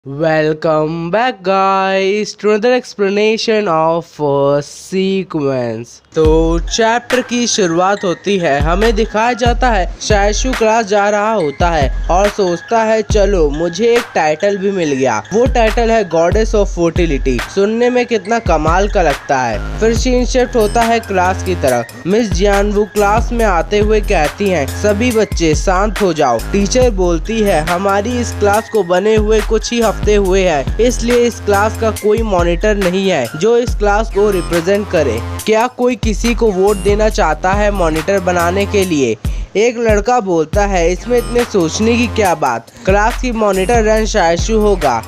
Welcome back guys to another explanation of sequence। तो chapter की शुरुआत होती है। हमें दिखाया जाता है शायशु क्लास जा रहा होता है और सोचता है चलो मुझे एक टाइटल भी मिल गया। वो टाइटल है गॉडेस ऑफ फर्टिलिटी। सुनने में कितना कमाल का लगता है। फिर सीन शिफ्ट होता है क्लास की तरफ। मिस जियानवू क्लास में आते हुए कहती हैं सभी बच्चे शांत हो जाओ। टीचर बोलती है हमारी इस क्लास को बने हुए कुछ ही हफ्ते हुए हैं, इसलिए इस क्लास का कोई मॉनिटर नहीं है जो इस क्लास को रिप्रेजेंट करे। क्या कोई किसी को वोट देना चाहता है मॉनिटर बनाने के लिए? एक लड़का बोलता है इसमें इतने सोचने की क्या बात, क्लास की मॉनिटर रन शायशु होगा।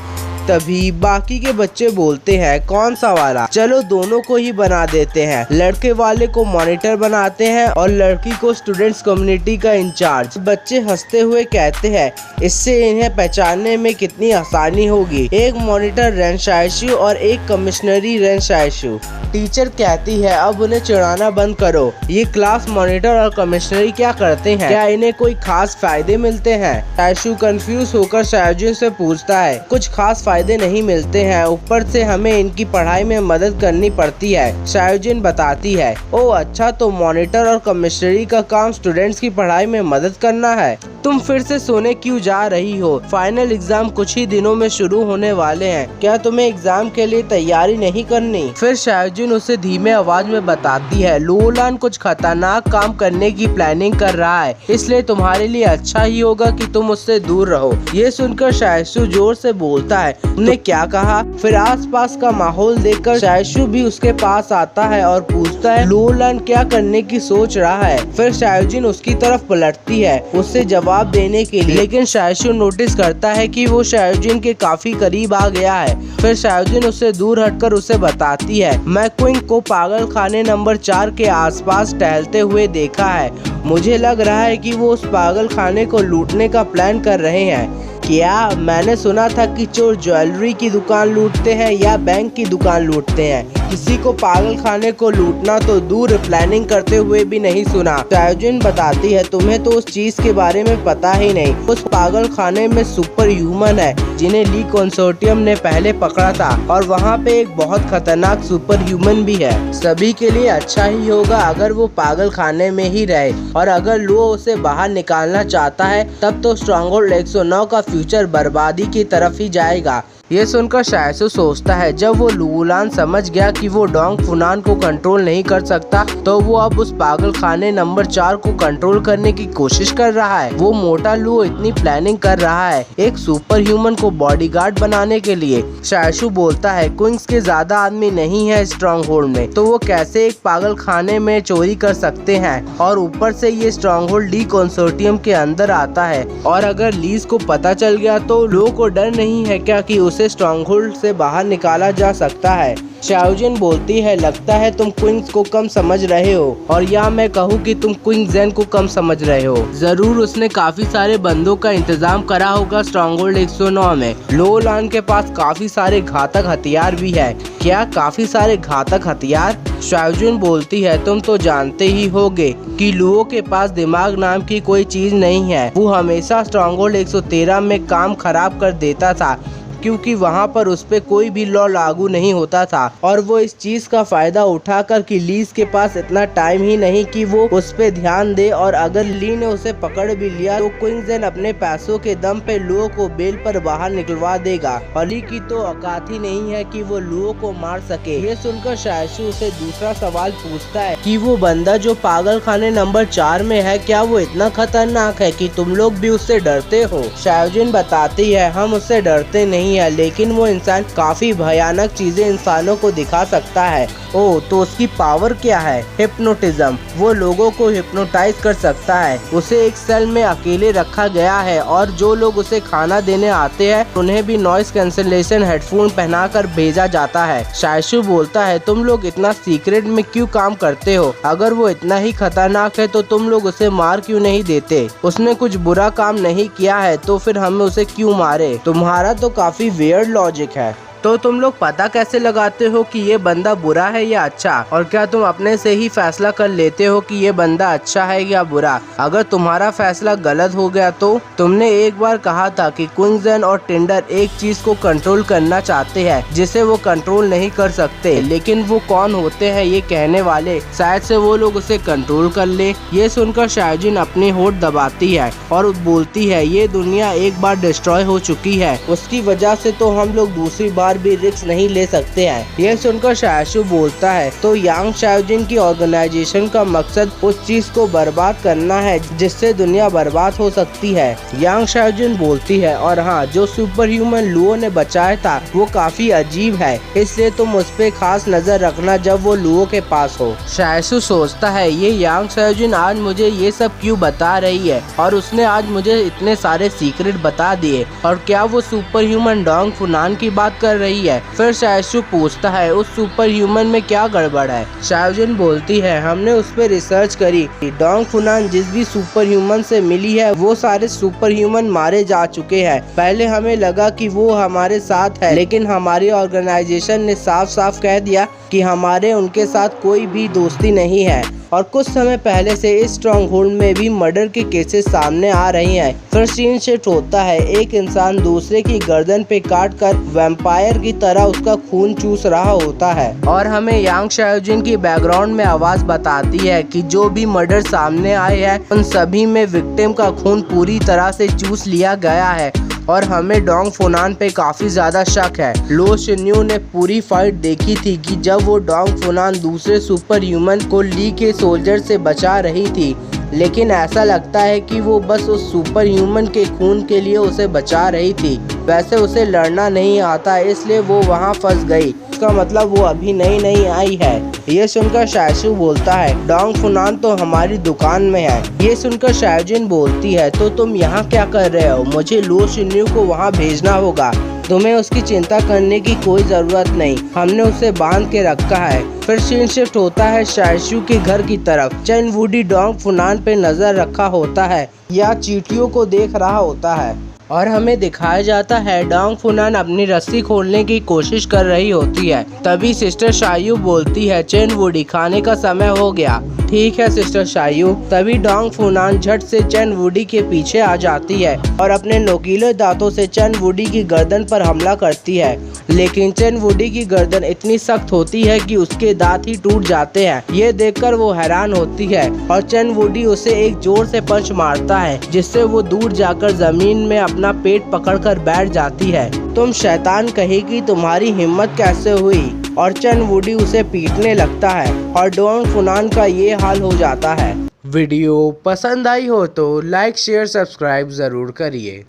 तभी बाकी के बच्चे बोलते हैं कौन सा वाला, चलो दोनों को ही बना देते हैं। लड़के वाले को मॉनिटर बनाते हैं और लड़की को स्टूडेंट्स कम्युनिटी का इंचार्ज। बच्चे हंसते हुए कहते हैं इससे इन्हें पहचानने में कितनी आसानी होगी। एक मॉनिटर रन शायशु और एक कमिश्नरी रन शायशु। टीचर कहती है अब उन्हें चिढ़ाना बंद करो। ये क्लास मॉनिटर और कमिश्नरी क्या करते हैं? क्या इन्हें कोई खास फायदे मिलते हैं? शायशु कंफ्यूज होकर शायजुन से पूछता है कुछ खास फायदे नहीं मिलते हैं, ऊपर से हमें इनकी पढ़ाई में मदद करनी पड़ती है। शायजुन बताती है ओह अच्छा, तो मॉनिटर और कमिश्नरी का काम स्टूडेंट्स की पढ़ाई में मदद करना है। तुम फिर से सोने क्यों जा रही हो? फाइनल एग्जाम कुछ ही दिनों में शुरू होने वाले हैं, क्या तुम्हें एग्जाम के लिए तैयारी नहीं करनी? फिर शायजुन उसे धीमे आवाज में बताती है लुओलान कुछ खतरनाक काम करने की प्लानिंग कर रहा है, इसलिए तुम्हारे लिए अच्छा ही होगा कि तुम उससे दूर रहो। ये सुनकर शायशु जोर से बोलता है तुमने क्या कहा? फिर आसपास का माहौल देखकर शायशु भी उसके पास आता है और पूछता है लुओलान क्या करने की सोच रहा है? फिर शायजुन उसकी तरफ पलटती है उससे जवाब देने के लिए, लेकिन शायशु नोटिस करता है कि वो शायजुन के काफी करीब आ गया है। फिर शायजुन उससे दूर हटकर उसे बताती है मैं क्विंग को पागल खाने नंबर 4 के आसपास टहलते हुए देखा है। मुझे लग रहा है कि वो उस पागल खाने को लूटने का प्लान कर रहे हैं। क्या मैंने सुना था कि चोर ज्वेलरी की दुकान लूटते हैं या बैंक की दुकान लूटते हैं? किसी को पागल खाने को लूटना तो दूर प्लानिंग करते हुए भी नहीं सुना। शायजुन बताती है तुम्हें तो उस चीज के बारे में पता ही नहीं। उस पागल खाने में सुपर ह्यूमन है जिन्हें ली कंसोर्टियम ने पहले पकड़ा था और वहाँ पे एक बहुत खतरनाक सुपर ह्यूमन भी है। सभी के लिए अच्छा ही होगा अगर वो पागल खाने में ही रहे, और अगर लुओ उसे बाहर निकालना चाहता है तब तो स्ट्रॉन्गहोल्ड 109 का फ्यूचर बर्बादी की तरफ ही जाएगा। ये सुनकर शायशु सोचता है जब वो लुओलान समझ गया कि वो डोंग फुनान को कंट्रोल नहीं कर सकता तो वो अब उस पागल खाने नंबर 4 को कंट्रोल करने की कोशिश कर रहा है। वो मोटा लुओ इतनी प्लानिंग कर रहा है एक सुपर ह्यूमन को बॉडीगार्ड बनाने के लिए। शायशु बोलता है क्विंग्स के ज्यादा आदमी नहीं है स्ट्रॉन्ग होल्ड में, तो वो कैसे एक पागल खाने में चोरी कर सकते हैं? और ऊपर से ये स्ट्रॉन्ग होल्ड ली कंसोर्टियम के अंदर आता है, और अगर लीज को पता चल गया तो लोगों को डर नहीं है क्या कि उसे स्ट्रॉन्गहोल्ड से बाहर निकाला जा सकता है? शाओजिन बोलती है लगता है तुम क्विंग्स को कम समझ रहे हो, और या मैं कहूँ कि तुम क्विंग जेन को कम समझ रहे हो। जरूर उसने काफी सारे बंदों का इंतजाम करा होगा स्ट्रॉन्गहोल्ड 109 में। लुओलान के पास काफी सारे घातक हथियार भी है। क्या काफी सारे घातक हथियार? शाओजिन बोलती है तुम तो जानते ही होगे कि लुओ के पास दिमाग नाम की कोई चीज नहीं है। वो हमेशा स्ट्रॉन्गहोल्ड 113 में काम खराब कर देता था क्योंकि वहाँ पर उस पे कोई भी लॉ लागू नहीं होता था, और वो इस चीज का फायदा उठाकर कि लीज के पास इतना टाइम ही नहीं कि वो उस पे ध्यान दे, और अगर ली ने उसे पकड़ भी लिया तो क्विंग जेन अपने पैसों के दम पे लुओ को बेल पर बाहर निकलवा देगा। और ली की तो औकात ही नहीं है कि वो लुओ को मार सके। ये सुनकर शायशु उसे दूसरा सवाल पूछता है कि वो बंदा जो पागल खाने नंबर 4 में है क्या वो इतना खतरनाक है कि तुम लोग भी उससे डरते हो? शाओजिन बताती है हम उससे डरते नहीं है, लेकिन वो इंसान काफी भयानक चीजें इंसानों को दिखा सकता है। ओह तो उसकी पावर क्या है? हिप्नोटिज्म। वो लोगों को हिप्नोटाइज कर सकता है। उसे एक सेल में अकेले रखा गया है और जो लोग उसे खाना देने आते हैं उन्हें भी नॉइस कैंसलेशन हेडफोन पहनाकर भेजा जाता है। शायशु बोलता है तुम लोग इतना सीक्रेट में क्यों काम करते हो? अगर वो इतना ही खतरनाक है तो तुम लोग उसे मार क्यों नहीं देते? उसने कुछ बुरा काम नहीं किया है तो फिर हमें उसे क्यों मारे? तुम्हारा तो काफी वियर्ड लॉजिक है। तो तुम लोग पता कैसे लगाते हो कि ये बंदा बुरा है या अच्छा, और क्या तुम अपने से ही फैसला कर लेते हो कि ये बंदा अच्छा है या बुरा? अगर तुम्हारा फैसला गलत हो गया तो? तुमने एक बार कहा था कि क्विंगजन और टिंडर एक चीज को कंट्रोल करना चाहते हैं जिसे वो कंट्रोल नहीं कर सकते, लेकिन वो कौन होते हैं ये कहने वाले? शायद से वो लोग उसे कंट्रोल कर ले। ये सुनकर शाओजिन अपनी होठ दबाती है और बोलती है, ये दुनिया एक बार डिस्ट्रॉय हो चुकी है, उसकी वजह से तो हम लोग दूसरी बार भी रिस्क नहीं ले सकते हैं। ये सुनकर शाओशु बोलता है, तो यांग शाओजिन की ऑर्गेनाइजेशन का मकसद उस चीज को बर्बाद करना है जिससे दुनिया बर्बाद हो सकती है। यांग शाओजिन बोलती है, और हाँ, जो सुपर ह्यूमन लुओ ने बचाया था वो काफी अजीब है, इसलिए तुम उस पे खास नजर रखना जब वो लुओ के पास हो। शाओशु सोचता है, ये यांग शाओजिन आज मुझे ये सब क्यों बता रही है, और उसने आज मुझे इतने सारे सीक्रेट बता दिए, और क्या वो सुपर ह्यूमन डोंग फुनान की बात कर रही है? फिर शाओशु पूछता है, उस सुपर ह्यूमन में क्या गड़बड़ है? शाओजिन बोलती है, हमने उस पर रिसर्च करी, डोंग फुनान जिस भी सुपर ह्यूमन से मिली है वो सारे सुपर ह्यूमन मारे जा चुके हैं। पहले हमें लगा कि वो हमारे साथ है, लेकिन हमारी ऑर्गेनाइजेशन ने साफ साफ कह दिया कि हमारे उनके साथ कोई भी दोस्ती नहीं है, और कुछ समय पहले से इस स्ट्रॉन्ग होल्ड में भी मर्डर के केसेस सामने आ रही हैं। फिर सीन शिफ्ट होता है, एक इंसान दूसरे की गर्दन पे काट कर वैम्पायर की तरह उसका खून चूस रहा होता है, और हमें यांग शाओजिन की बैकग्राउंड में आवाज बताती है कि जो भी मर्डर सामने आए हैं उन सभी में विक्टिम का खून पूरी तरह से चूस लिया गया है, और हमें डोंग फुनान पे काफी ज्यादा शक है। लो शिन्यू ने पूरी फाइट देखी थी कि जब वो डोंग फुनान दूसरे सुपर ह्यूमन को ली के सोल्जर से बचा रही थी, लेकिन ऐसा लगता है कि वो बस उस सुपर ह्यूमन के खून के लिए उसे बचा रही थी। वैसे उसे लड़ना नहीं आता, इसलिए वो वहाँ फंस गई। इसका मतलब वो अभी नई आई है। ये सुनकर शाओशु बोलता है, डोंग फुनान तो हमारी दुकान में है। ये सुनकर शाओजिन बोलती है, तो तुम यहाँ क्या कर रहे हो? मुझे लो शिन्यू को वहाँ भेजना होगा, तुम्हें उसकी चिंता करने की कोई जरूरत नहीं, हमने उसे बांध के रखा है। फिर सीन शिफ्ट होता है शाओशु के घर की तरफ। चेन वुडी डोंग फुनान पे नजर रखा होता है या चींटियों को देख रहा होता है, और हमें दिखाया जाता है डोंग फुनान अपनी रस्सी खोलने की कोशिश कर रही होती है। तभी सिस्टर शायू बोलती है, चेन वुडी खाने का समय हो गया। ठीक है सिस्टर शायू। तभी डोंग फुनान झट से चेन वुडी के पीछे आ जाती है और अपने नोकीले दांतों से चेन वुडी की गर्दन पर हमला करती है, लेकिन चेन वुडी की गर्दन इतनी सख्त होती है कि उसके दांत ही टूट जाते हैं। ये देखकर वो हैरान होती है और चेन वुडी उसे एक जोर से पंच मारता है, जिससे वो दूर जाकर जमीन में अपना पेट पकड़कर बैठ जाती है। तुम शैतान कहेगी, तुम्हारी हिम्मत कैसे हुई? और चेन वुडी उसे पीटने लगता है और डोंग फुनान का ये हाल हो जाता है। वीडियो पसंद आई हो तो लाइक शेयर सब्सक्राइब जरूर करिए।